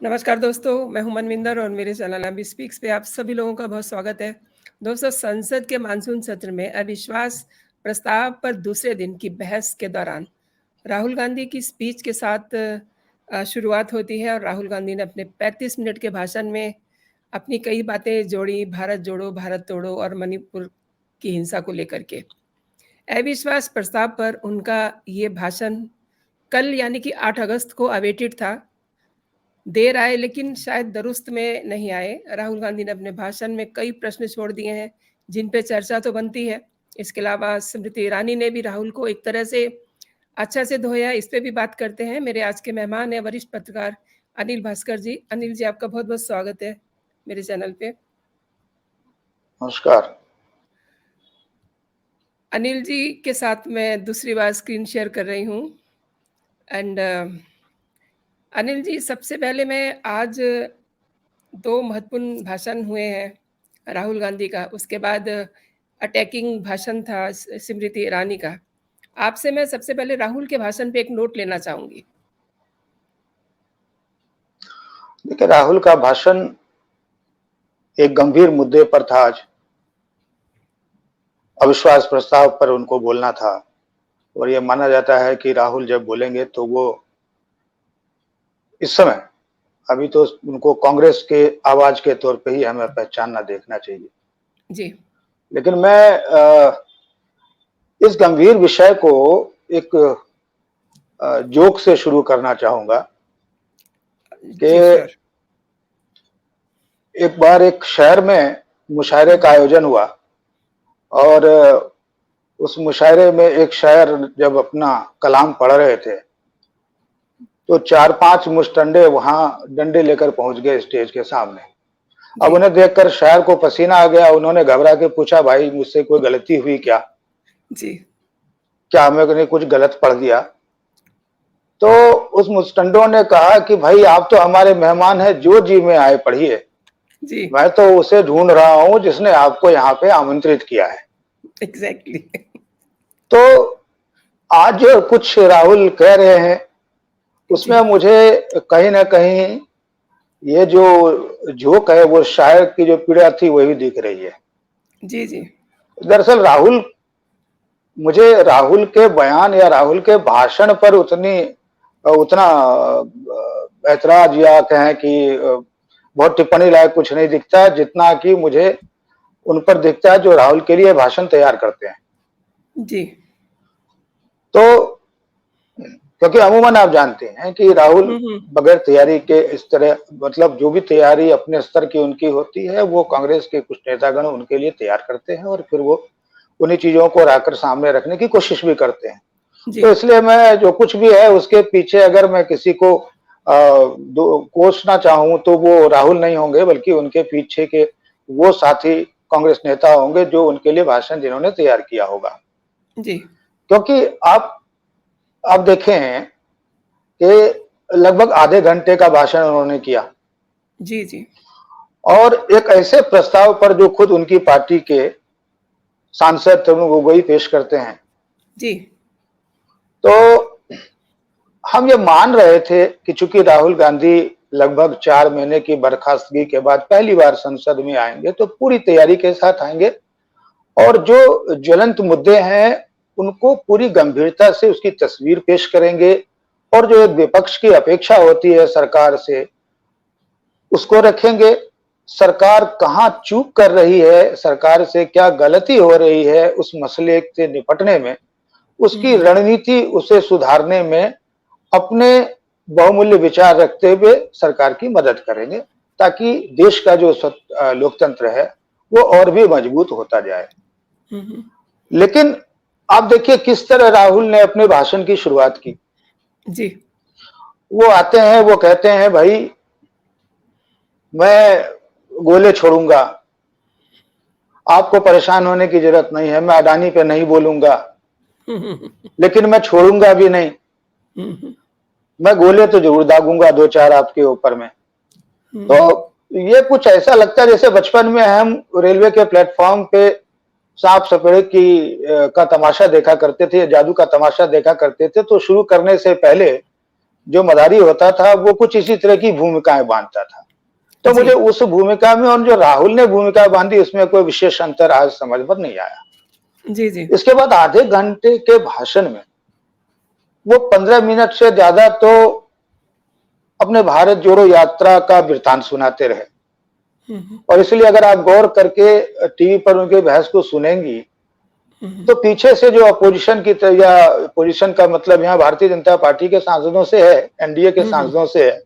नमस्कार दोस्तों, मैं हूं मनविंदर और मेरे चैनल एमबी स्पीक्स पे आप सभी लोगों का बहुत स्वागत है। दोस्तों, संसद के मानसून सत्र में अविश्वास प्रस्ताव पर दूसरे दिन की बहस के दौरान राहुल गांधी की स्पीच के साथ शुरुआत होती है और राहुल गांधी ने अपने 35 मिनट के भाषण में अपनी कई बातें जोड़ी, भारत जोड़ो, भारत तोड़ो और मणिपुर की हिंसा को लेकर के। अविश्वास प्रस्ताव पर उनका ये भाषण कल यानी कि 8 अगस्त को अवेटेड था। देर आए लेकिन शायद दुरुस्त में नहीं आए। राहुल गांधी ने अपने भाषण में कई प्रश्न छोड़ दिए हैं जिन पे चर्चा तो बनती है। इसके अलावा स्मृति ईरानी ने भी राहुल को एक तरह से अच्छा से धोया, इस पे भी बात करते हैं। मेरे आज के मेहमान हैं वरिष्ठ पत्रकार अनिल भास्कर जी। अनिल जी, आपका बहुत बहुत स्वागत है मेरे चैनल पे। नमस्कार। अनिल जी के साथ मैं दूसरी बार स्क्रीन शेयर कर रही हूँ एंड अनिल जी, सबसे पहले मैं आज 2 महत्वपूर्ण भाषण हुए हैं राहुल गांधी का, उसके बाद अटैकिंग भाषण था स्मृति ईरानी का। आपसे मैं सबसे पहले राहुल के भाषण पे एक नोट लेना चाहूँगी। देखिए, राहुल का भाषण एक गंभीर मुद्दे पर था। आज अविश्वास प्रस्ताव पर उनको बोलना था और ये माना जाता है कि राहुल जब बोलेंगे तो वो इस समय अभी तो उनको कांग्रेस के आवाज के तौर पे ही हमें पहचानना देखना चाहिए जी। लेकिन मैं इस गंभीर विषय को एक जोक से शुरू करना चाहूंगा कि एक बार एक शहर में मुशायरे का आयोजन हुआ और उस मुशायरे में एक शायर जब अपना कलाम पढ़ रहे थे तो 4-5 मुस्टंडे वहां डंडे लेकर पहुंच गए स्टेज के सामने। अब उन्हें देखकर शायर को पसीना आ गया। उन्होंने घबरा के पूछा, भाई मुझसे कोई गलती हुई क्या? जी। क्या मैंने कुछ गलत पढ़ दिया? तो उस मुस्टंडों ने कहा कि भाई आप तो हमारे मेहमान हैं, जो जी में आए पढ़िए। जी। मैं तो उसे ढूंढ रहा हूं जिसने आपको यहाँ पे आमंत्रित किया है। एग्जैक्टली। तो आज कुछ राहुल कह रहे हैं उसमें मुझे कहीं ना कहीं ये जो जोक है वो शायर की जो पीड़ा थी वही दिख रही है। जी जी। दरअसल मुझे राहुल के बयान या राहुल के भाषण पर उतना ऐतराज या कहें कि बहुत टिप्पणी लायक कुछ नहीं दिखता जितना कि मुझे उन पर दिखता है जो राहुल के लिए भाषण तैयार करते हैं। जी। तो क्योंकि अमूमन आप जानते हैं कि राहुल बगैर तैयारी के इस तरह मतलब जो भी तैयारी अपने स्तर की उनकी होती है वो कांग्रेस के कुछ नेतागण उनके लिए तैयार करते हैं और फिर वो उन्हीं चीजों को लाकर सामने रखने की कोशिश भी करते हैं। तो इसलिए मैं जो कुछ भी है उसके पीछे अगर मैं किसी को कोसना चाहूं तो वो राहुल नहीं होंगे बल्कि उनके पीछे के वो साथी कांग्रेस नेता होंगे जो उनके लिए भाषण जिन्होंने तैयार किया होगा। जी। क्योंकि आप देखें कि लगभग आधे घंटे का भाषण उन्होंने किया। जी जी। और एक ऐसे प्रस्ताव पर जो खुद उनकी पार्टी के सांसद तरुण गोगोई पेश करते हैं। जी। तो हम ये मान रहे थे कि चूंकि राहुल गांधी लगभग 4 महीने की बर्खास्तगी के बाद पहली बार संसद में आएंगे तो पूरी तैयारी के साथ आएंगे और जो ज्वलंत मुद्दे हैं उनको पूरी गंभीरता से उसकी तस्वीर पेश करेंगे और जो एक विपक्ष की अपेक्षा होती है सरकार से उसको रखेंगे। सरकार कहां चूक कर रही है, सरकार से क्या गलती हो रही है उस मसले से निपटने में, उसकी रणनीति उसे सुधारने में अपने बहुमूल्य विचार रखते हुए सरकार की मदद करेंगे ताकि देश का जो लोकतंत्र है वो और भी मजबूत होता जाए। लेकिन आप देखिए किस तरह राहुल ने अपने भाषण की शुरुआत की। जी। वो आते हैं, वो कहते हैं भाई मैं गोले छोड़ूंगा, आपको परेशान होने की जरूरत नहीं है, मैं अडानी पे नहीं बोलूंगा लेकिन मैं छोड़ूंगा भी नहीं, मैं गोले तो जरूर दागूंगा 2-4 आपके ऊपर में। तो ये कुछ ऐसा लगता है जैसे बचपन में हम रेलवे के प्लेटफॉर्म पे सांप सपेड़े का तमाशा देखा करते थे, जादू का तमाशा देखा करते थे। तो शुरू करने से पहले जो मदारी होता था वो कुछ इसी तरह की भूमिकाएं बांधता था। तो जी। मुझे उस भूमिका में और जो राहुल ने भूमिका बांधी उसमें कोई विशेष अंतर आज समझ में नहीं आया। जी, जी। इसके बाद आधे घंटे के भाषण में वो 15 मिनट से ज्यादा तो अपने भारत जोड़ो यात्रा का वृतांत सुनाते रहे। हुँ, हुँ। और इसलिए अगर आप गौर करके टीवी पर उनके बहस को सुनेंगी हुँ, हुँ। तो पीछे से जो अपोजिशन की या अपोजिशन का मतलब यहाँ भारतीय जनता पार्टी के सांसदों से है, एनडीए के हुँ, हुँ। सांसदों से है।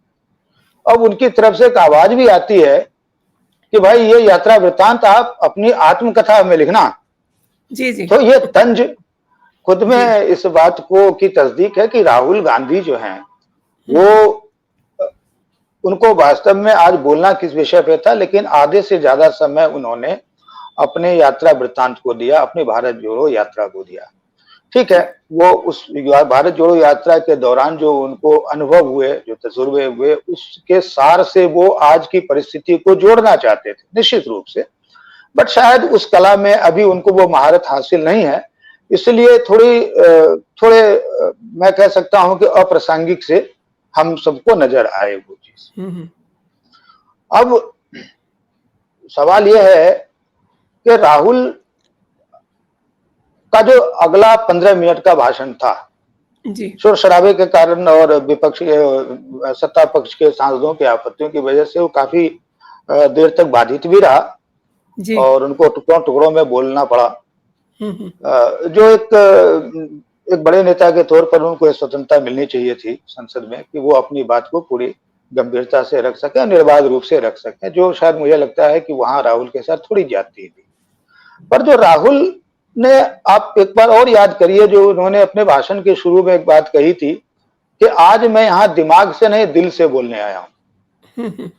अब उनकी तरफ से एक आवाज भी आती है कि भाई ये यात्रा वृतांत आप अपनी आत्मकथा में लिखना। जी, जी। तो ये तंज खुद जी। में इस बात को की तस्दीक है कि राहुल गांधी जो हैं हुँ, वो हुँ। उनको वास्तव में आज बोलना किस विषय पे था, लेकिन आधे से ज्यादा समय उन्होंने अपने यात्रा वृत्तांत को दिया, अपनी भारत जोड़ो यात्रा को दिया। ठीक है, जी। वो उस भारत जोड़ो यात्रा के दौरान जो उनको अनुभव हुए, जो तजुर्बे हुए, उसके सार से वो आज की परिस्थिति को जोड़ना चाहते थे, निश्चित रूप से। बट शायद उस कला में अभी उनको वो महारत हासिल नहीं है, इसलिए मैं कह सकता हूं कि अप्रासंगिक से हम सबको नजर आए वो चीज। हुँ, हुँ। अब सवाल यह है कि राहुल का जो अगला 15 मिनट का भाषण था, जी। शोर शराबे के कारण और विपक्ष के सत्ता पक्ष के सांसदों की आपत्तियों की वजह से वो काफी देर तक बाधित भी रहा जी। और उनको टुकड़ों टुकड़ों में बोलना पड़ा। हुँ, हुँ। जो एक बड़े नेता के तौर पर उनको स्वतंत्रता मिलनी चाहिए थी संसद में कि वो अपनी बात को पूरी गंभीरता से रख सके, निर्बाध रूप से रख सके, जो शायद मुझे लगता है कि वहां राहुल के साथ थोड़ी ज्यादती थी। पर जो राहुल ने, आप एक बार और याद करिए, जो उन्होंने अपने भाषण के शुरू में एक बात कही थी कि आज मैं यहाँ दिमाग से नहीं दिल से बोलने आया हूं। हुँ, हुँ।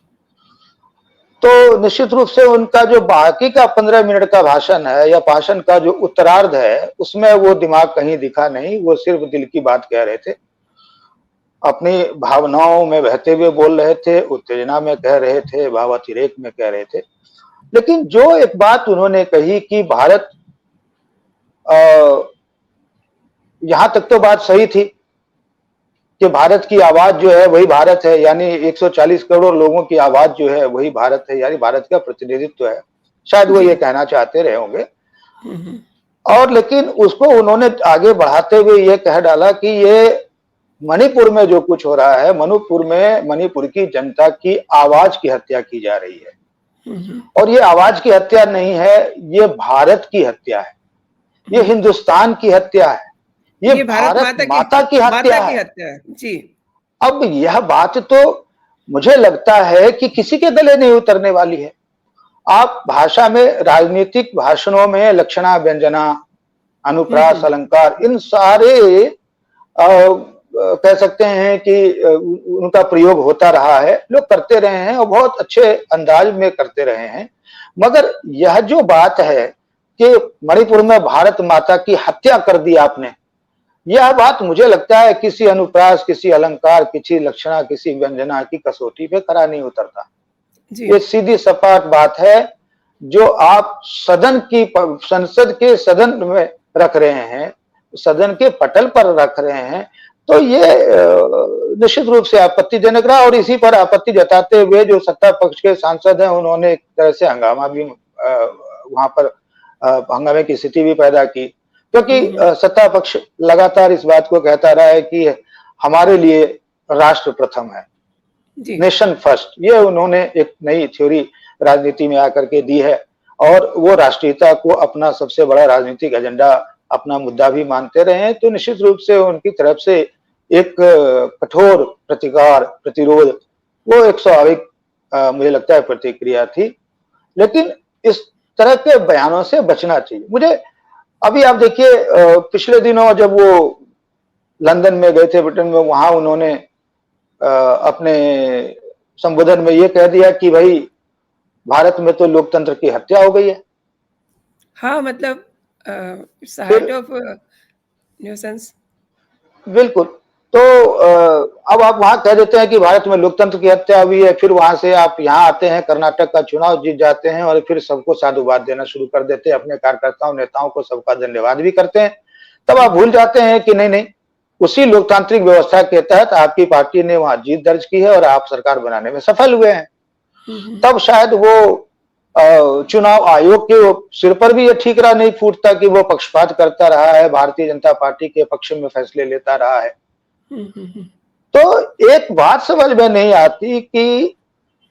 तो निश्चित रूप से उनका जो बाकी का 15 मिनट का भाषण है या भाषण का जो उत्तरार्ध है उसमें वो दिमाग कहीं दिखा नहीं, वो सिर्फ दिल की बात कह रहे थे, अपनी भावनाओं में बहते हुए बोल रहे थे, उत्तेजना में कह रहे थे, भावातिरेक में कह रहे थे। लेकिन जो एक बात उन्होंने कही कि भारत, यहां तक तो बात सही थी कि भारत की आवाज जो है वही भारत है, यानी 140 करोड़ लोगों की आवाज जो है वही भारत है, यानी भारत का प्रतिनिधित्व है, शायद वो जी। ये कहना चाहते रहे होंगे। हुँ, हुँ। और लेकिन उसको उन्होंने आगे बढ़ाते हुए ये कह डाला कि ये मणिपुर में जो कुछ हो रहा है, मणिपुर में मणिपुर की जनता की आवाज की हत्या की जा रही है, हुँ, हुँ। और ये आवाज की हत्या नहीं है, ये भारत की हत्या है, ये हुँ। हिंदुस्तान की हत्या है, ये ये भारत भारत माता की माता हत्या की है। हत्या है। जी। अब यह बात तो मुझे लगता है कि किसी के गले नहीं उतरने वाली है। आप भाषा में, राजनीतिक भाषणों में लक्षणा, व्यंजना, हुँ, अनुप्रास, हुँ। अलंकार, इन सारे कह सकते हैं कि उनका प्रयोग होता रहा है, लोग करते रहे हैं और बहुत अच्छे अंदाज में करते रहे हैं। मगर यह जो बात है कि मणिपुर में भारत माता की हत्या कर दी आपने, यह बात मुझे लगता है किसी अनुप्रास, किसी अलंकार, किसी लक्षणा, किसी व्यंजना की कसौटी पे खरा नहीं उतरता। जी। ये सीधी सपाट बात है जो आप संसद के सदन में रख रहे हैं, सदन के पटल पर रख रहे हैं, तो ये निश्चित रूप से आपत्तिजनक रहा। और इसी पर आपत्ति जताते हुए जो सत्ता पक्ष के सांसद हैं उन्होंने एक तरह से हंगामा भी वहां पर हंगामे की स्थिति भी पैदा की, क्योंकि हुँ, हुँ। सत्ता पक्ष लगातार इस बात को कहता रहा है कि हमारे लिए राष्ट्र प्रथम है, जी। Nation first. ये उन्होंने एक नई थ्योरी राजनीति में आकर के दी है और वो राष्ट्रीयता को अपना सबसे बड़ा राजनीतिक एजेंडा, अपना मुद्दा भी मानते रहे हैं। तो निश्चित रूप से उनकी तरफ से एक कठोर प्रतिकार, प्रतिरोध, वो एक स्वाभाविक मुझे लगता है प्रतिक्रिया थी। लेकिन इस तरह के बयानों से बचना चाहिए। मुझे अभी आप देखिए, पिछले दिनों जब वो लंदन में गए थे, ब्रिटेन में, वहां उन्होंने अपने संबोधन में ये कह दिया कि भाई भारत में तो लोकतंत्र की हत्या हो गई है। हाँ, मतलब इट्स अ फिर हाइट ऑफ न्यूसेंस। बिल्कुल, तो अब आप वहां कह देते हैं कि भारत में लोकतंत्र की हत्या हुई है, फिर वहां से आप यहाँ आते हैं, कर्नाटक का चुनाव जीत जाते हैं और फिर सबको साधुवाद देना शुरू कर देते हैं, अपने कार्यकर्ताओं, नेताओं को सबका धन्यवाद भी करते हैं। तब हुँ, आप हुँ। भूल जाते हैं कि नहीं नहीं, उसी लोकतांत्रिक व्यवस्था के तहत आपकी पार्टी ने वहां जीत दर्ज की है और आप सरकार बनाने में सफल हुए हैं। तब शायद वो चुनाव आयोग के सिर पर भी ये ठीकरा नहीं फूटता कि वो पक्षपात करता रहा है, भारतीय जनता पार्टी के पक्ष में फैसले लेता रहा है। तो एक बात समझ में नहीं आती कि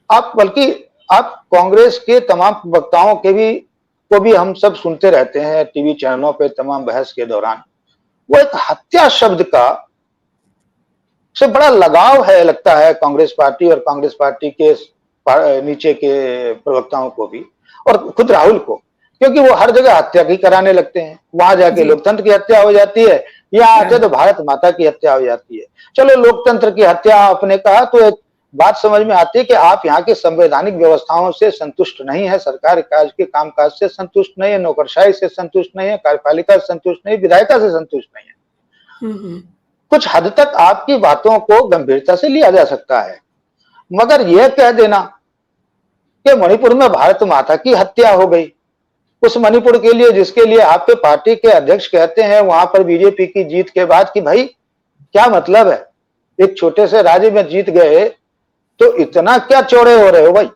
बल्कि आप कांग्रेस के तमाम वक्ताओं को भी हम सब सुनते रहते हैं टीवी चैनलों पे तमाम बहस के दौरान। वो एक हत्या शब्द का से बड़ा लगाव है लगता है कांग्रेस पार्टी और कांग्रेस पार्टी के नीचे के प्रवक्ताओं को भी और खुद राहुल को, क्योंकि वो हर जगह हत्या की कराने लगते हैं। वहां जाके लोकतंत्र की हत्या हो जाती है, यहाँ आते तो भारत माता की हत्या हो जाती है। चलो लोकतंत्र की हत्या आपने कहा तो एक बात समझ में आती है कि आप यहाँ की संवैधानिक व्यवस्थाओं से संतुष्ट नहीं है, सरकार काज के कामकाज से संतुष्ट नहीं है, नौकरशाही से संतुष्ट नहीं है, कार्यपालिका से संतुष्ट नहीं, विधायिका से संतुष्ट नहीं है। कुछ हद तक आपकी बातों को गंभीरता से लिया जा सकता है, मगर यह कह देना कि मणिपुर में भारत माता की हत्या हो गई, उस मणिपुर के लिए जिसके लिए आपके पार्टी के अध्यक्ष कहते हैं वहां पर बीजेपी की जीत के बाद कि भाई क्या मतलब है, एक छोटे से राज्य में जीत गए तो इतना क्या चौड़े हो रहे हो भाई।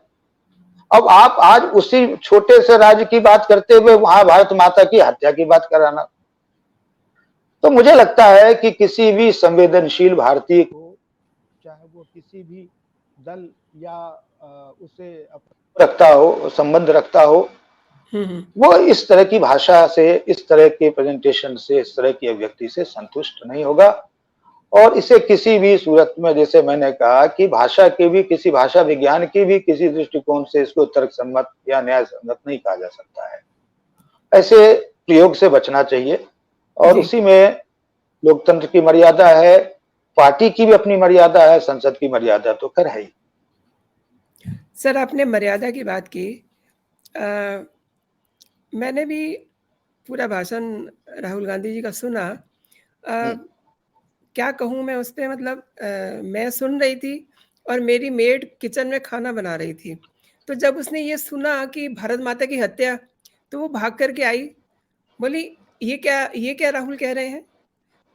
अब आप आज उसी छोटे से राज्य की बात करते हुए वहां भारत माता की हत्या की बात कराना, तो मुझे लगता है कि किसी भी संवेदनशील भारतीय को, चाहे वो किसी भी दल या उसे रखता हो, संबंध रखता हो, वो इस तरह की भाषा से, इस तरह के प्रेजेंटेशन से, इस तरह की अभिव्यक्ति से संतुष्ट नहीं होगा। और इसे किसी भी सूरत में, जैसे मैंने कहा कि भाषा के भी, किसी भाषा विज्ञान की भी किसी दृष्टिकोण से इसको तर्क सम्मत या न्याय सम्मत नहीं कहा जा सकता है। ऐसे प्रयोग से बचना चाहिए और उसी में लोकतंत्र की मर्यादा है, पार्टी की भी अपनी मर्यादा है, संसद की मर्यादा तो खैर है ही। सर, आपने मर्यादा की बात की। मैंने भी पूरा भाषण राहुल गांधी जी का सुना। क्या कहूँ मैं उस पे, मतलब मैं सुन रही थी और मेरी मेड किचन में खाना बना रही थी। तो जब उसने ये सुना कि भारत माता की हत्या, तो वो भाग करके आई, बोली ये क्या राहुल कह रहे हैं।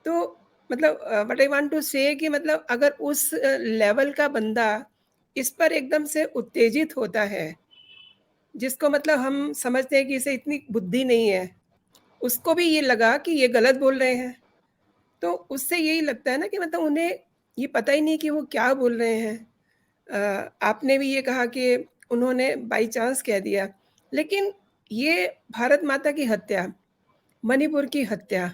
तो मतलब व्हाट आई वांट टू से कि मतलब अगर उस लेवल का बंदा इस पर एकदम से उत्तेजित होता है, जिसको मतलब हम समझते हैं कि इसे इतनी बुद्धि नहीं है, उसको भी ये लगा कि ये गलत बोल रहे हैं, तो उससे यही लगता है ना कि मतलब उन्हें ये पता ही नहीं कि वो क्या बोल रहे हैं। आपने भी ये कहा कि उन्होंने बाई चांस कह दिया, लेकिन ये भारत माता की हत्या, मणिपुर की हत्या,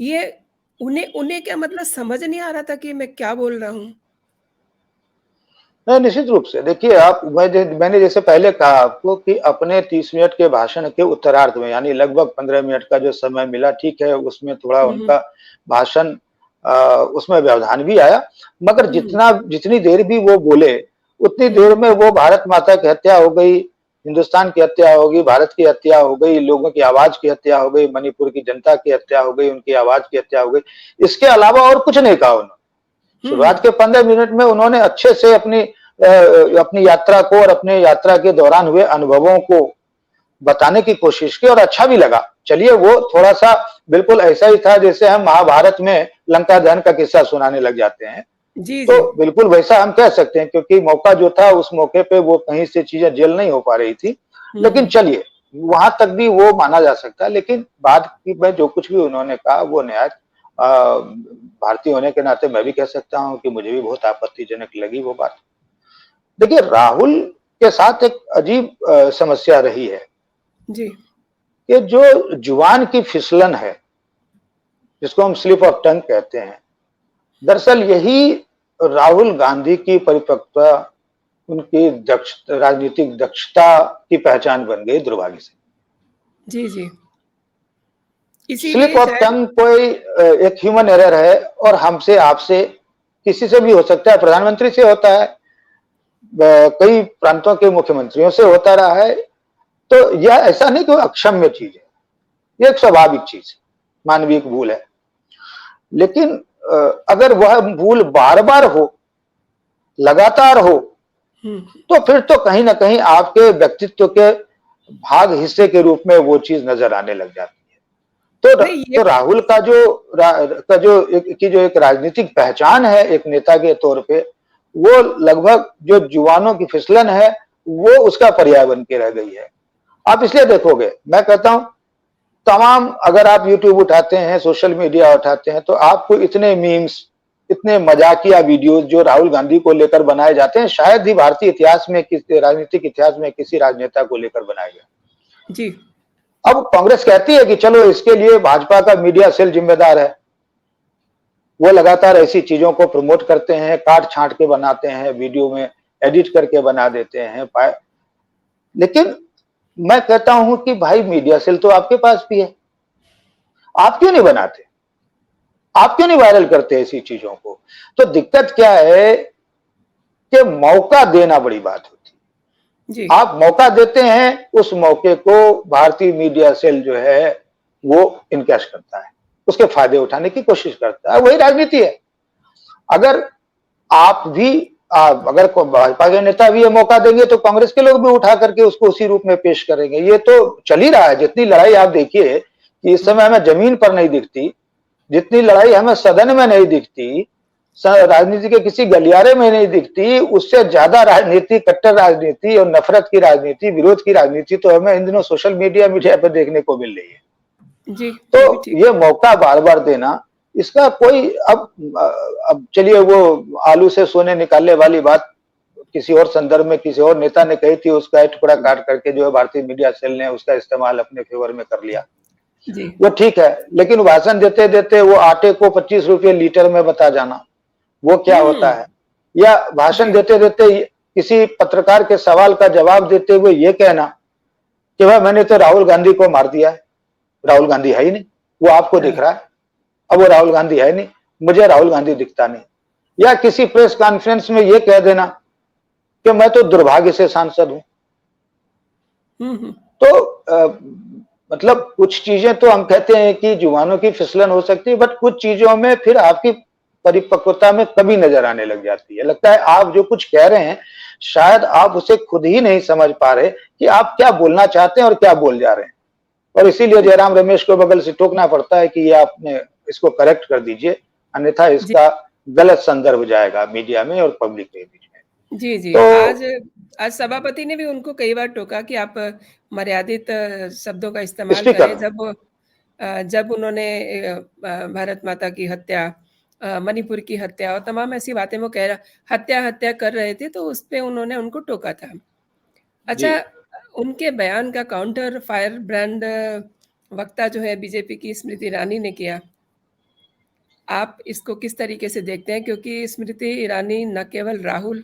ये उन्हें उन्हें क्या मतलब समझ नहीं आ रहा था कि मैं क्या बोल रहा हूँ? नहीं, निश्चित रूप से देखिए, मैंने जैसे पहले कहा आपको कि अपने 30 मिनट के भाषण के उत्तरार्ध में, यानी लगभग 15 मिनट का जो समय मिला, ठीक है, उसमें थोड़ा उनका भाषण उसमें व्यवधान भी आया, मगर जितनी देर भी वो बोले उतनी देर में वो भारत माता की हत्या हो गई, हिंदुस्तान की हत्या होगी, भारत की हत्या हो गई, लोगों की आवाज की हत्या हो गई, मणिपुर की जनता की हत्या हो गई, उनकी आवाज की हत्या हो गई, इसके अलावा और कुछ नहीं कहा उन्होंने। शुरुआत के 15 मिनट में उन्होंने अच्छे से अपनी यात्रा को और अपने यात्रा के दौरान हुए अनुभवों को बताने की कोशिश की और अच्छा भी लगा। चलिए, वो थोड़ा सा बिल्कुल ऐसा ही था जैसे हम महाभारत में लंका दहन का किस्सा सुनाने लग जाते हैं, तो बिल्कुल वैसा हम कह सकते हैं, क्योंकि मौका जो था उस मौके पे वो कहीं से चीजें जेल नहीं हो पा रही थी। लेकिन चलिए, वहां तक भी वो माना जा सकता है। लेकिन बाद में जो कुछ भी उन्होंने कहा वो नया, भारतीय होने के नाते मैं भी कह सकता हूं कि मुझे भी बहुत आपत्तिजनक लगी वो बात। देखिए, राहुल के साथ एक अजीब समस्या रही है जी, कि जो जुबान की फिसलन है, जिसको हम स्लिप ऑफ टंग कहते हैं, दरअसल यही राहुल गांधी की परिपक्वता, उनकी राजनीतिक दक्षता की पहचान बन गई, दुर्भाग्य से। जी। स्लिप इसीलिए ऑफ शायद टंग कोई एक ह्यूमन एरर है और हमसे, आपसे, किसी से भी हो सकता है, प्रधानमंत्री से होता है, कई प्रांतों के मुख्यमंत्रियों से होता रहा है। तो यह ऐसा नहीं कि अक्षम्य चीज है, यह एक स्वाभाविक चीज है, मानवीय भूल है। लेकिन अगर वह भूल बार बार हो, लगातार हो, तो फिर तो कहीं ना कहीं आपके व्यक्तित्व के भाग हिस्से के रूप में वो चीज नजर आने लग जाती है। नहीं ये तो राहुल का जो एक राजनीतिक पहचान है एक नेता के तौर पे, वो लगभग जो जुबानों की फिसलन है वो उसका पर्याय बन के रह गई है। आप इसलिए देखोगे, मैं कहता हूं तमाम, अगर आप यूट्यूब उठाते हैं, सोशल मीडिया उठाते हैं, तो आपको इतने मीम्स, इतने मजाकिया वीडियोस जो राहुल गांधी को लेकर बनाए जाते हैं, शायद ही भारतीय इतिहास में, किसी राजनीतिक इतिहास में किसी राजनेता को लेकर बनाए गए। जी अब कांग्रेस कहती है कि चलो इसके लिए भाजपा का मीडिया सेल जिम्मेदार है, वो लगातार ऐसी चीजों को प्रमोट करते हैं, काट छांट के बनाते हैं, वीडियो में एडिट करके बना देते हैं। लेकिन मैं कहता हूं कि भाई मीडिया सेल तो आपके पास भी है, आप क्यों नहीं बनाते, आप क्यों नहीं वायरल करते ऐसी चीजों को? तो दिक्कत क्या है कि मौका देना बड़ी बात होती है। जी आप मौका देते हैं, उस मौके को भारतीय मीडिया सेल जो है वो इनकैश करता है, उसके फायदे उठाने की कोशिश करता है, वही राजनीति है। अगर आप भी अगर भाजपा के नेता भी ये मौका देंगे तो कांग्रेस के लोग भी उठा करके उसको उसी रूप में पेश करेंगे। ये तो चल ही रहा है। जितनी लड़ाई आप देखिए कि इस समय हमें जमीन पर नहीं दिखती, जितनी लड़ाई हमें सदन में नहीं दिखती, राजनीति के किसी गलियारे में नहीं दिखती, उससे ज्यादा राजनीति, कट्टर राजनीति और नफरत की राजनीति, विरोध की राजनीति तो हमें इन दिनों सोशल मीडिया पर देखने को मिल रही है। जी तो ये मौका बार बार देना, इसका कोई अब चलिए, वो आलू से सोने निकालने वाली बात किसी और संदर्भ में किसी और नेता ने कही थी, उसका एक टुकड़ा काट करके जो है भारतीय मीडिया सेल ने उसका इस्तेमाल अपने फेवर में कर लिया, जी वो ठीक है। लेकिन भाषण देते देते वो आटे को 25 रुपये लीटर में बता जाना, वो क्या होता है? या भाषण देते देते किसी पत्रकार के सवाल का जवाब देते हुए ये कहना कि भाई मैंने तो राहुल गांधी को मार दिया है, राहुल गांधी है ही नहीं, वो आपको दिख रहा है, अब वो राहुल गांधी है नहीं, मुझे राहुल गांधी दिखता नहीं। या किसी प्रेस कॉन्फ्रेंस में ये कह देना कि मैं तो दुर्भाग्य से सांसद हूं। तो मतलब कुछ चीजें तो हम कहते हैं कि जुबानों की फिसलन हो सकती है, बट कुछ चीजों में फिर आपकी परिपक्वता में कमी नजर आने लग जाती है। लगता है आप जो कुछ कह रहे हैं शायद आप उसे खुद ही नहीं समझ पा रहे कि आप क्या बोलना चाहते हैं और क्या बोल जा रहे हैं। और इसीलिए जयराम रमेश को बगल से टोकना पड़ता है कि ये आपने इसको करेक्ट कर दीजिए, अन्यथा इसका गलत संदर्भ जाएगा मीडिया में और पब्लिक के बीच में। जी जी तो आज सभापति ने भी उनको कई बार टोका कि आप मर्यादित शब्दों का इस्तेमाल स्पीकर करें। जब उन्होंने भारत माता की हत्या, मणिपुर की हत्या और तमाम ऐसी बातें वो हत्या कर रहे थे, तो उस पे उन्होंने उनको टोका था। जी, अच्छा, उनके बयान का काउंटर फायर ब्रांड वक्ता जो है बीजेपी की स्मृति ईरानी ने किया। आप इसको किस तरीके से देखते हैं? क्योंकि स्मृति ईरानी न केवल राहुल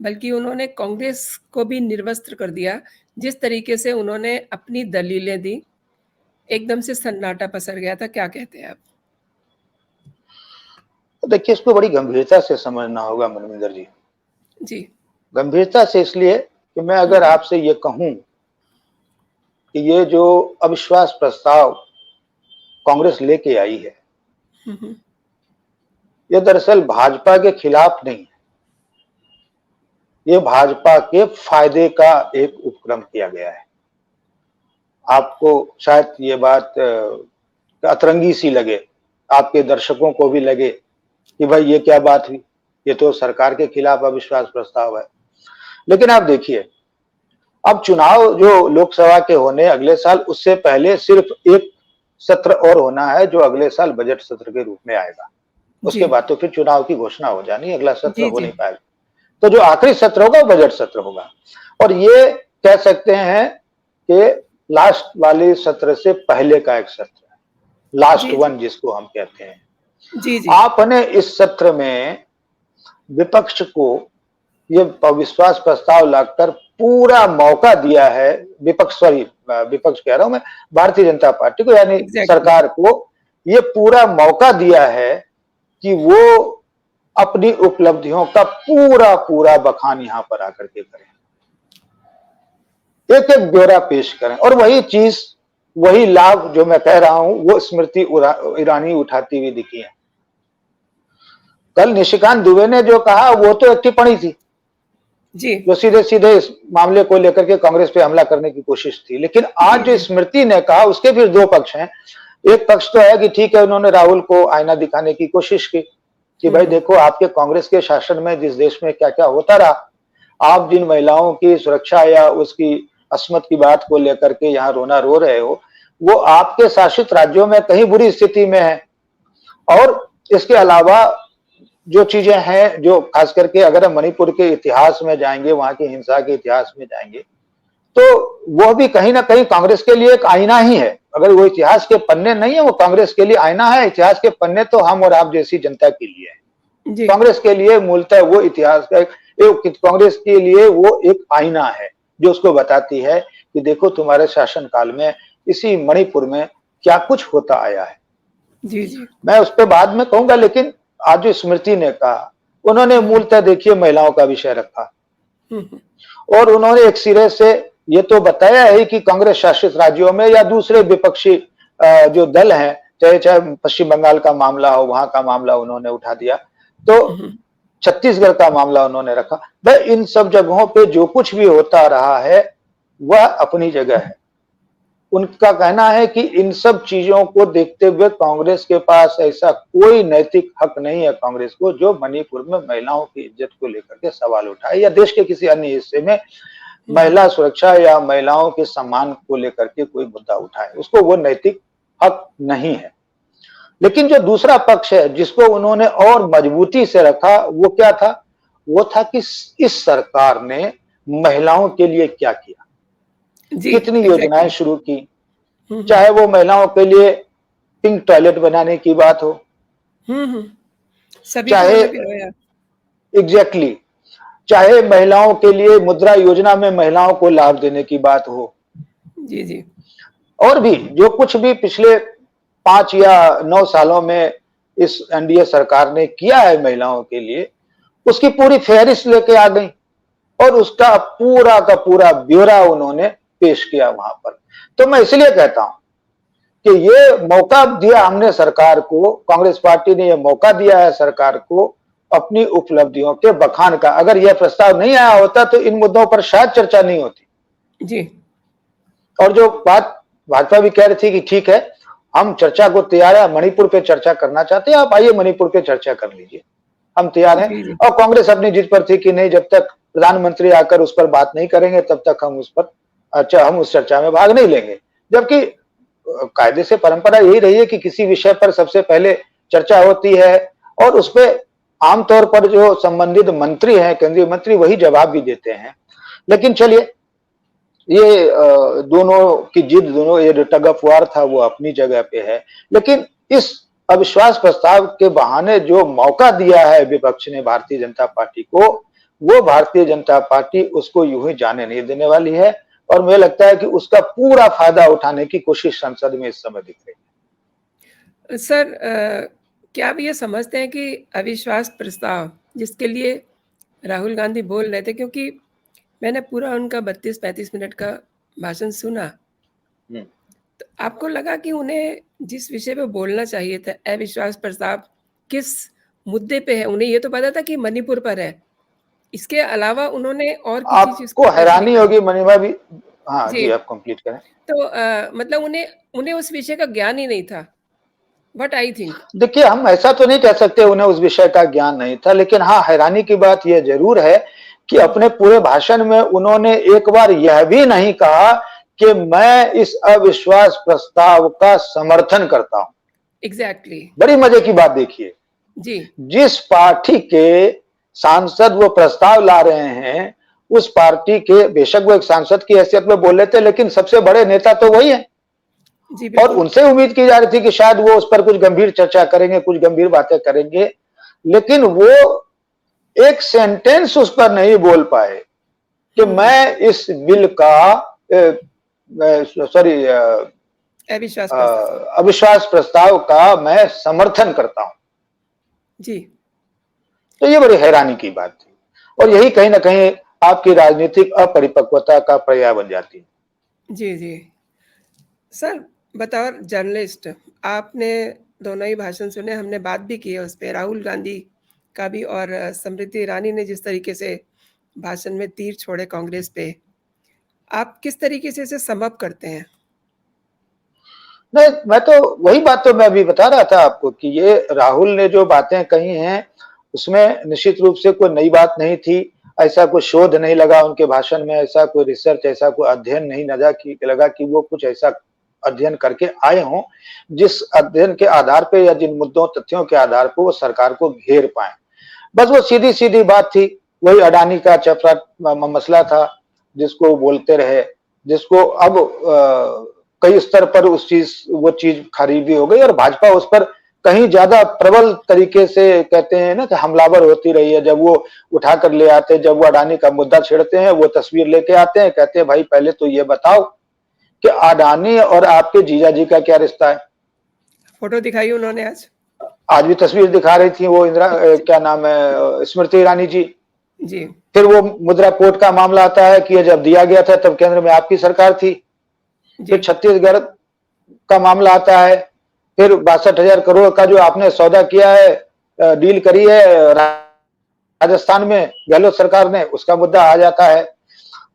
बल्कि उन्होंने कांग्रेस को भी निर्वस्त्र कर दिया। जिस तरीके से उन्होंने अपनी दलीलें दी, एकदम से सन्नाटा पसर गया था। क्या कहते हैं आप? तो देखिए इसको बड़ी गंभीरता से समझना होगा मनविंदर जी। जी। गंभीरता से इसलिए कि मैं अगर आपसे ये कहूं कि ये जो अविश्वास प्रस्ताव कांग्रेस लेके आई है, ये दरअसल भाजपा के खिलाफ नहीं है, ये भाजपा के फायदे का एक उपक्रम किया गया है। आपको शायद ये बात अतरंगी सी लगे, आपके दर्शकों को भी लगे कि भाई ये क्या बात हुई, ये तो सरकार के खिलाफ अविश्वास प्रस्ताव है। लेकिन आप देखिए, अब चुनाव जो लोकसभा के होने अगले साल, उससे पहले सिर्फ एक सत्र और होना है जो अगले साल बजट सत्र के रूप में आएगा। उसके बाद तो फिर चुनाव की घोषणा हो जानी, अगला सत्र हो नहीं पाएगा। तो जो आखिरी सत्र होगा वो बजट सत्र होगा। और ये कह सकते हैं कि लास्ट वाले सत्र से पहले का एक सत्र है, लास्ट वन जिसको हम कहते हैं। आपने इस सत्र में विपक्ष को ये अविश्वास प्रस्ताव लाकर पूरा मौका दिया है, विपक्ष कह रहा हूं मैं, भारतीय जनता पार्टी को, यानी सरकार को ये पूरा मौका दिया है कि वो अपनी उपलब्धियों का पूरा पूरा बखान यहां पर आकर के करें, एक एक ब्यौरा पेश करें। और वही चीज, वही लाभ जो मैं कह रहा हूं वो स्मृति ईरानी उठाती हुई दिखी है। कल निशिकांत दुबे ने जो कहा वो तो एक टिप्पणी थी जी, जो सीधे सीधे इस मामले को लेकर के कांग्रेस पे हमला करने की कोशिश थी। लेकिन आज जो स्मृति ने कहा उसके फिर दो पक्ष हैं। एक पक्ष तो है कि ठीक है, उन्होंने राहुल को आईना दिखाने की कोशिश की कि भाई देखो आपके कांग्रेस के शासन में जिस देश में क्या-क्या होता रहा, आप जिन महिलाओं की सुरक्षा या उसकी अस्मत की बात को लेकर के यहाँ रोना रो रहे हो, वो आपके शासित राज्यों में कहीं बुरी स्थिति में है। और इसके अलावा जो चीजें हैं, जो खास करके अगर हम मणिपुर के इतिहास में जाएंगे, वहां की हिंसा के इतिहास में जाएंगे, तो वह भी कहीं ना कहीं कांग्रेस के लिए एक आईना ही है। अगर वो इतिहास के पन्ने नहीं है, वो कांग्रेस के लिए आईना है। इतिहास के पन्ने तो हम और आप जैसी जनता के लिए है। जी कांग्रेस के लिए मूलतः वो इतिहास का कांग्रेस के लिए वो एक आईना है, जो उसको बताती है कि देखो तुम्हारे शासन काल में इसी मणिपुर में क्या कुछ होता आया है। जी जी मैं उस पर बाद में कहूंगा, लेकिन आज जो स्मृति ने कहा, उन्होंने मूलतः देखिए महिलाओं का विषय रखा हम्म, और उन्होंने एक सिरे से ये तो बताया है कि कांग्रेस शासित राज्यों में या दूसरे विपक्षी जो दल हैं, चाहे चाहे पश्चिम बंगाल का मामला हो, वहां का मामला उन्होंने उठा दिया, तो हम्म, छत्तीसगढ़ का मामला उन्होंने रखा। भाई इन सब जगहों पे जो कुछ भी होता रहा है वह अपनी जगह है। उनका कहना है कि इन सब चीजों को देखते हुए कांग्रेस के पास ऐसा कोई नैतिक हक नहीं है कांग्रेस को, जो मणिपुर में महिलाओं की इज्जत को लेकर के सवाल उठाए या देश के किसी अन्य हिस्से में महिला सुरक्षा या महिलाओं के सम्मान को लेकर के कोई मुद्दा उठाए, उसको वो नैतिक हक नहीं है। लेकिन जो दूसरा पक्ष है जिसको उन्होंने और मजबूती से रखा, वो क्या था? वो था कि इस सरकार ने महिलाओं के लिए क्या किया, जी कितनी योजनाएं एग्जैक्टली शुरू की, चाहे वो महिलाओं के लिए पिंक टॉयलेट बनाने की बात हो, हम्म, सभी को चाहे मतलब एग्जैक्टली चाहे महिलाओं के लिए मुद्रा योजना में महिलाओं को लाभ देने की बात हो, जी जी और भी जो कुछ भी पिछले 5 या 9 सालों में इस एनडीए सरकार ने किया है महिलाओं के लिए, उसकी पूरी फेहरिस्त लेके आ गई और उसका पूरा का पूरा ब्यौरा उन्होंने पेश किया वहां पर। तो मैं इसलिए कहता हूं कि ये मौका दिया हमने सरकार को, कांग्रेस पार्टी ने ये मौका दिया है सरकार को अपनी उपलब्धियों के बखान का। अगर यह प्रस्ताव नहीं आया होता तो इन मुद्दों पर शायद चर्चा नहीं होती। जी और जो बात भाजपा भी कह रही थी कि ठीक है, हम चर्चा को तैयार है, मणिपुर पे चर्चा करना चाहते हैं, आप आइए मणिपुर पे चर्चा कर लीजिए, हम तैयार हैं। जी जी और कांग्रेस अपनी जिद पर थी कि नहीं, जब तक प्रधानमंत्री आकर उस पर बात नहीं करेंगे तब तक हम उस पर हम उस चर्चा में भाग नहीं लेंगे। जबकि कायदे से परंपरा यही रही है कि किसी विषय पर सबसे पहले चर्चा होती है और उस पर आमतौर पर जो संबंधित मंत्री हैं, केंद्रीय मंत्री, वही जवाब भी देते हैं। लेकिन चलिए, ये दोनों की जिद, दोनों ये जो टग ऑफ वार था वो अपनी जगह पे है। लेकिन इस अविश्वास प्रस्ताव के बहाने जो मौका दिया है विपक्ष ने भारतीय जनता पार्टी को, वो भारतीय जनता पार्टी उसको यूं ही जाने नहीं देने वाली है। और मुझे लगता है कि उसका पूरा फायदा उठाने की कोशिश संसद में इस समय दिख रही है। सर क्या आप ये समझते हैं कि अविश्वास प्रस्ताव जिसके लिए राहुल गांधी बोल रहे थे, क्योंकि मैंने पूरा उनका 32-35 मिनट का भाषण सुना, हम्म। तो आपको लगा कि उन्हें जिस विषय पे बोलना चाहिए था, अविश्वास प्रस्ताव किस मुद्दे पे है? उन्हें ये तो पता था कि मणिपुर पर है, इसके अलावा उन्होंने और किसी चीज़ आपको को टच नहीं हैरानी करा। होगी मनीषा भी। हाँ जी, जी, आप कंप्लीट करें। तो मतलब उन्हें उन्हें उस विषय का ज्ञान ही नहीं था, व्हाट आई थिंक। देखिए, हम ऐसा तो नहीं कह सकते उन्हें उस विषय का ज्ञान नहीं था, लेकिन हाँ, हैरानी की बात यह जरूर है कि अपने पूरे भाषण में उन्होंने एक बार यह भी नहीं कहा कि मैं इस अविश्वास प्रस्ताव का समर्थन करता हूं। एग्जैक्टली बड़ी मजे की बात देखिए, जी जिस पार्टी के सांसद वो प्रस्ताव ला रहे हैं, उस पार्टी के, बेशक वो एक सांसद की हैसियत में बोल लेते, लेकिन सबसे बड़े नेता तो वही है। जी और बिल्कुल उनसे उम्मीद की जा रही थी कि शायद वो उस पर कुछ गंभीर चर्चा करेंगे, कुछ गंभीर बातें करेंगे, लेकिन वो एक सेंटेंस उस पर नहीं बोल पाए कि मैं इस बिल का सॉरी अविश्वास प्रस्ताव अविश्वास प्रस्ताव का मैं समर्थन करता हूं। जी तो ये बड़ी हैरानी की बात थी और यही कहीं ना कहीं आपकी राजनीतिक अपरिपक्वता का पर्याय बन जाती है। जी जी सर, बतौर जर्नलिस्ट आपने दोनों ही भाषण सुने, हमने बात भी की है उस पे, राहुल गांधी का भी और स्मृति ईरानी ने जिस तरीके से भाषण में तीर छोड़े कांग्रेस पे, आप किस तरीके से इसे सम अप करते हैं? नहीं, मैं तो वही बात तो मैं अभी बता रहा था आपको कि ये राहुल ने जो बातें कही हैं, उसमें निश्चित रूप से कोई नई बात नहीं थी। ऐसा कोई शोध नहीं लगा उनके भाषण में, ऐसा कोई रिसर्च, ऐसा कोई अध्ययन नहीं लगा कि वो कुछ ऐसा अध्ययन करके आए हों, जिस अध्ययन के आधार पे या जिन मुद्दों, तथ्यों के आधार पे वो सरकार को घेर पाएँ। बस वो सीधी-सीधी बात थी, वही अडानी का चपराक मसला था, जिसको बोलते रहे, जिसको अब कई स्तर पर वो चीज खारिज भी हो गई और भाजपा उस पर कहीं ज्यादा प्रबल तरीके से कहते हैं ना कि हमलावर होती रही है। जब वो उठा कर ले आते, जब वो अडानी का मुद्दा छेड़ते हैं, वो तस्वीर लेके आते हैं, कहते हैं भाई पहले तो ये बताओ कि अडानी और आपके जीजा जी का क्या रिश्ता है। फोटो दिखाई उन्होंने आज भी तस्वीर दिखा रही थी वो क्या नाम है, स्मृति ईरानी जी। जी। फिर वो मुद्रा कोर्ट का मामला आता है कि ये जब दिया गया था तब केंद्र में आपकी सरकार थी। फिर छत्तीसगढ़ का मामला आता है, फिर 62,000 करोड़ का जो आपने सौदा किया है, डील करी है राजस्थान में गहलोत सरकार ने, उसका मुद्दा आ जाता है।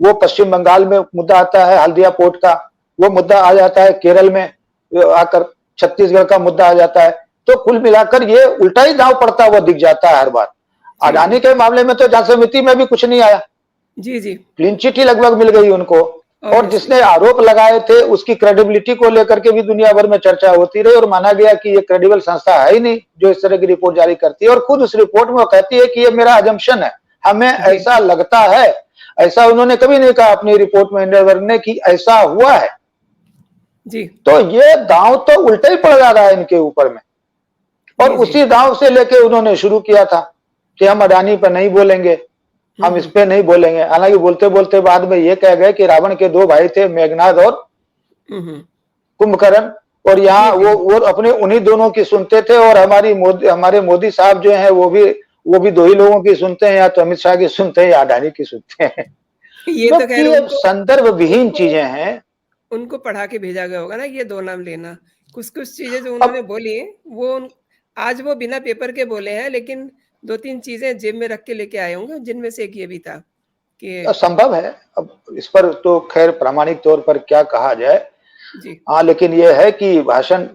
वो पश्चिम बंगाल में मुद्दा आता है हल्दिया पोर्ट का, वो मुद्दा आ जाता है केरल में आकर, छत्तीसगढ़ का मुद्दा आ जाता है। तो कुल मिलाकर ये उल्टा ही दांव पड़ता हुआ दिख जाता है हर बार। अडानी के मामले में तो जांच समिति में भी कुछ नहीं आया, जी जी, क्लीन चिट ही लगभग मिल गई उनको। और जिसने आरोप लगाए थे उसकी क्रेडिबिलिटी को लेकर के भी दुनिया भर में चर्चा होती रही और माना गया कि ये क्रेडिबल संस्था है ही नहीं जो इस तरह की रिपोर्ट जारी करती है। और खुद उस रिपोर्ट में वो कहती है कि ये मेरा अजम्पशन है, हमें ऐसा लगता है। ऐसा उन्होंने कभी नहीं कहा अपनी रिपोर्ट में इंडिया ने कि ऐसा हुआ है जी। तो ये दांव तो उल्टा ही पड़ जा रहा है इनके ऊपर में। और उसी दांव से लेके उन्होंने शुरू किया था कि हम अडानी पर नहीं बोलेंगे, हम इस पे नहीं बोलेंगे। हालांकि बोलते बोलते बाद में ये कह गए कि रावण के 2 भाई थे, मेघनाद और कुंभकर्ण, और यहाँ वो अपने उन्हीं दोनों की सुनते थे। और हमारे मोदी साहब जो हैं वो भी 2 ही लोगों की सुनते हैं, या तो अमित शाह की सुनते हैं या अडानी की सुनते हैं। ये तो खैर संदर्भ विहीन चीजें हैं। उनको पढ़ा के भेजा गया होगा ना ये 2 नाम लेना। कुछ चीजें जो उन्होंने बोली वो आज वो बिना पेपर के बोले हैं, लेकिन 2-3 चीजें जेब में रख के लेके आए होंगे, जिनमें से एक ये भी था कि संभव है। अब इस पर तो खैर प्रामाणिक तौर पर क्या कहा जाए। हाँ, लेकिन ये है कि भाषण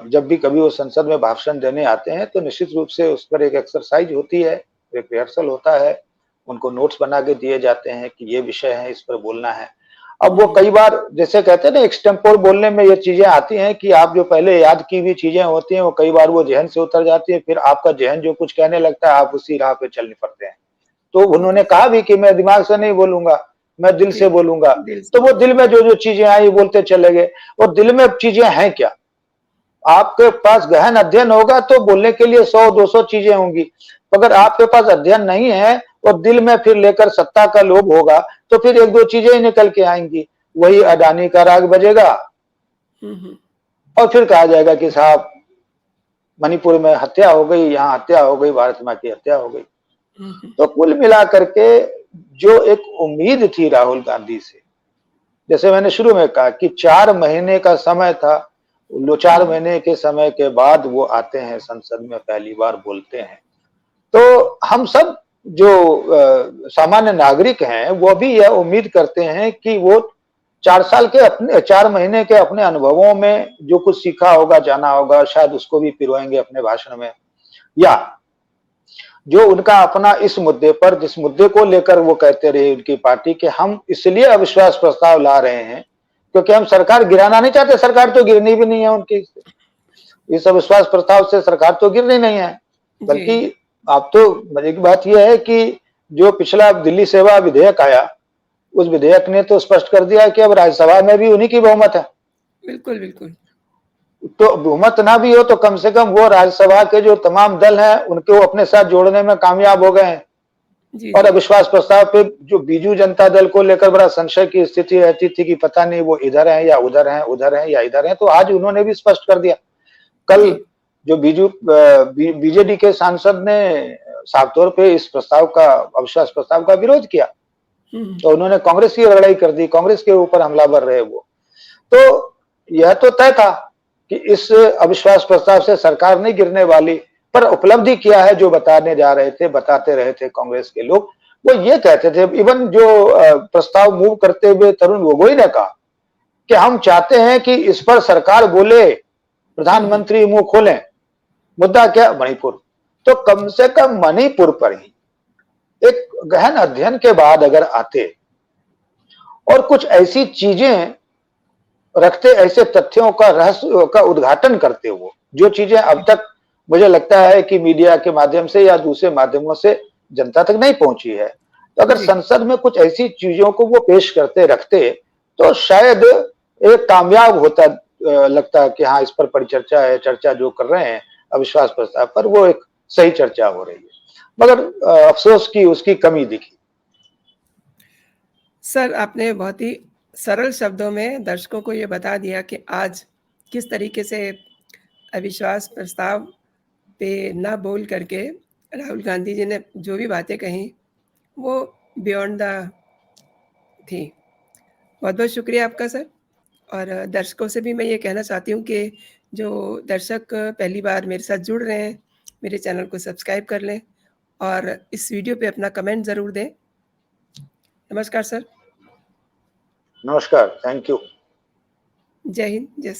जब भी कभी वो संसद में भाषण देने आते हैं तो निश्चित रूप से उस पर एक एक्सरसाइज होती है, एक रिहर्सल होता है, उनको नोट्स बना के दिए जाते हैं कि ये विषय है, इस पर बोलना है। अब वो कई बार जैसे कहते हैं ना एक्सटेम्पोर बोलने में ये चीजें आती हैं कि आप जो पहले याद की हुई चीजें होती हैं वो कई बार वो जहन से उतर जाती है, फिर आपका जहन जो कुछ कहने लगता है आप उसी राह पे चल निकलते हैं। तो उन्होंने कहा भी कि मैं दिमाग से नहीं बोलूंगा, मैं दिल से बोलूंगा। तो वो दिल में जो चीजें आई बोलते चले गए। और दिल में चीजें हैं क्या? आपके पास गहन अध्ययन होगा तो बोलने के लिए 100-200 चीजें होंगी। अगर आपके पास अध्ययन नहीं है और दिल में फिर लेकर सत्ता का लोभ होगा तो फिर 1-2 चीजें ही निकल के आएंगी। वही अडानी का राग बजेगा और फिर कहा जाएगा कि साहब मणिपुर में हत्या हो गई, यहाँ हत्या हो गई, भारत माँ की हत्या हो गई। तो कुल मिलाकर के जो एक उम्मीद थी राहुल गांधी से, जैसे मैंने शुरू में कहा कि 4 महीने का समय था, 4 महीने के समय के बाद वो आते हैं संसद में, पहली बार बोलते हैं। तो हम सब जो सामान्य नागरिक हैं वो भी यह उम्मीद करते हैं कि वो 4 महीने के अपने अनुभवों में जो कुछ सीखा होगा, जाना होगा, शायद उसको भी पिरोएंगे अपने भाषण में, या जो उनका अपना इस मुद्दे पर, जिस मुद्दे को लेकर वो कहते रहे उनकी पार्टी कि हम इसलिए अविश्वास प्रस्ताव ला रहे हैं क्योंकि हम सरकार गिराना नहीं चाहते। सरकार तो गिरनी भी नहीं है उनकी, इस अविश्वास प्रस्ताव से सरकार तो गिरनी नहीं है। बल्कि आप तो मजे की बात यह है कि जो पिछला दिल्ली सेवा विधेयक आया, उस विधेयक ने तो स्पष्ट कर दिया कि अब राज्यसभा में भी उन्हीं की बहुमत है। बिल्कुल बिल्कुल। तो बहुमत ना भी हो तो कम से कम वो राज्यसभा के जो तमाम दल हैं उनको अपने साथ जोड़ने में कामयाब हो गए हैं। और अविश्वास प्रस्ताव पे जो बीजू जनता दल को लेकर बड़ा संशय की स्थिति रहती थी कि पता नहीं वो इधर है या उधर है, उधर है या इधर है, तो आज उन्होंने भी स्पष्ट कर दिया। कल जो बीजेडी के सांसद ने साफ तौर पे इस प्रस्ताव का, अविश्वास प्रस्ताव का विरोध किया, तो उन्होंने कांग्रेस की लड़ाई कर दी, कांग्रेस के ऊपर हमलावर रहे वो। तो यह तो तय था कि इस अविश्वास प्रस्ताव से सरकार नहीं गिरने वाली, पर उपलब्धि क्या है जो बताते रहे थे कांग्रेस के लोग, वो ये कहते थे। इवन जो प्रस्ताव मूव करते हुए तरुण गोगोई ने कहा कि हम चाहते हैं कि इस पर सरकार बोले, प्रधानमंत्री मुंह खोलें। मुद्दा क्या? मणिपुर। तो कम से कम मणिपुर पर ही एक गहन अध्ययन के बाद अगर आते और कुछ ऐसी चीजें रखते, ऐसे तथ्यों का रहस्य का उद्घाटन करते, वो जो चीजें अब तक मुझे लगता है कि मीडिया के माध्यम से या दूसरे माध्यमों से जनता तक नहीं पहुंची है, तो अगर जी। संसद में कुछ ऐसी चीजों को वो पेश करते, रखते, तो शायद एक कामयाब होता। लगता कि हाँ, इस पर परिचर्चा है, चर्चा जो कर रहे हैं अविश्वास प्रस्ताव पर, वो एक सही चर्चा हो रही है। मगर अफसोस की उसकी कमी दिखी। सर, आपने बहुत ही सरल शब्दों में दर्शकों को ये बता दिया कि आज किस तरीके से अविश्वास प्रस्ताव पे ना बोल करके राहुल गांधी जी ने जो भी बातें कही, वो बियॉन्ड द थी। बहुत-बहुत शुक्रिया आपका सर। और दर्शकों से भी मैं ये कहना चाहती हूँ कि जो दर्शक पहली बार मेरे साथ जुड़ रहे हैं, मेरे चैनल को सब्सक्राइब कर लें और इस वीडियो पे अपना कमेंट ज़रूर दें। नमस्कार सर। नमस्कार, थैंक यू। जय हिंद, जय